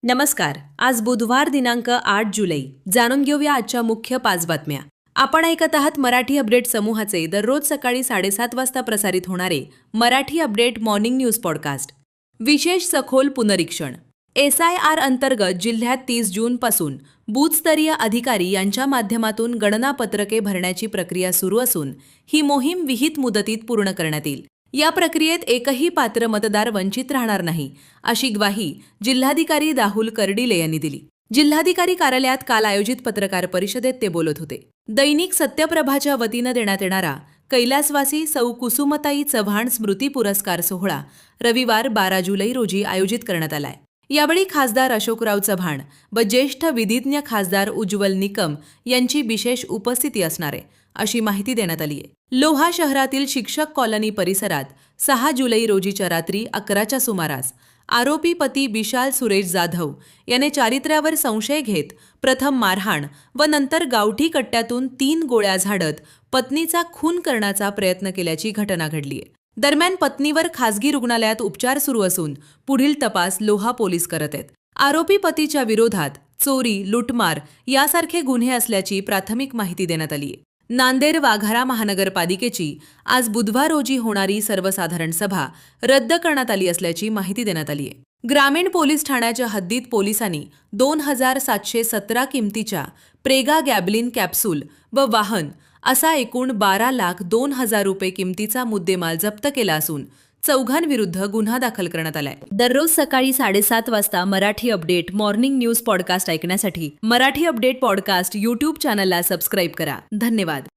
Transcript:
नमस्कार. आज बुधवार दिनांक 8 जुलै. जाणून घेऊया आजच्या मुख्य 5 बातम्या. आपण ऐकत आहात मराठी अपडेट समूहाचे दररोज सकाळी 7:30 वाजता प्रसारित होणारे Marathi update morning news podcast. विशेष सखोल पुनरीक्षण. SIR अंतर्गत जिल्ह्यात 30 जूनपासून बूथस्तरीय अधिकारी यांच्या माध्यमातून गणनापत्रके भरण्याची प्रक्रिया सुरू असून ही मोहीम विहित मुदतीत पूर्ण करण्यात येईल. या प्रक्रियेत एकही पात्र मतदार वंचित राहणार नाही, अशी ग्वाही जिल्हाधिकारी राहुल कर्डिले यांनी दिली. जिल्हाधिकारी कार्यालयात काल आयोजित पत्रकार परिषदेत ते बोलत होते. दैनिक सत्यप्रभाच्या वतीनं देण्यात येणारा कैलासवासी सौ कुसुमताई चव्हाण स्मृती पुरस्कार सोहळा रविवार 12 जुलै रोजी आयोजित करण्यात आलाय. यावेळी खासदार अशोकराव चव्हाण व ज्येष्ठ विधिज्ञ खासदार उज्ज्वल निकम यांची विशेष उपस्थिती असणार आहे, अशी माहिती देण्यात आली आहे. लोहा शहरातील शिक्षक कॉलनी परिसरात 6 जुलै रोजीच्या रात्री 11च्या सुमारास आरोपी पती विशाल सुरेश जाधव याने चारित्र्यावर संशय घेत प्रथम मारहाण व नंतर गावठी कट्ट्यातून 3 गोळ्या झाडत पत्नीचा खून करण्याचा प्रयत्न केल्याची घटना घडली आहे. दरम्यान पत्नीवर खासगी रुग्णालयात उपचार सुरू असून पुढील तपास लोहा पोलीस करत आहेत. आरोपी पतीच्या विरोधात चोरी, लुटमार यासारखे गुन्हे असल्याची प्राथमिक माहिती देण्यात आली आहे. नांदेड वाघारा महानगरपालिकेची आज बुधवार रोजी होणारी सर्वसाधारण सभा रद्द करण्यात आली असल्याची माहिती देण्यात आली आहे. ग्रामीण पोलीस ठाण्याच्या हद्दीत पोलिसांनी 2,717 किमतीच्या प्रेगा गॅबलिन कॅप्सूल व वाहन असा एकूण 12,02,000 रुपये किमतीचा मुद्देमाल जप्त केला असून चौघांविरुद्ध गुन्हा दाखल करण्यात आलाय. दररोज सकाळी 7:30 वाजता Marathi update morning news podcast ऐकण्यासाठी मराठी अपडेट पॉडकास्ट यूट्यूब चॅनलला सबस्क्राईब करा. धन्यवाद.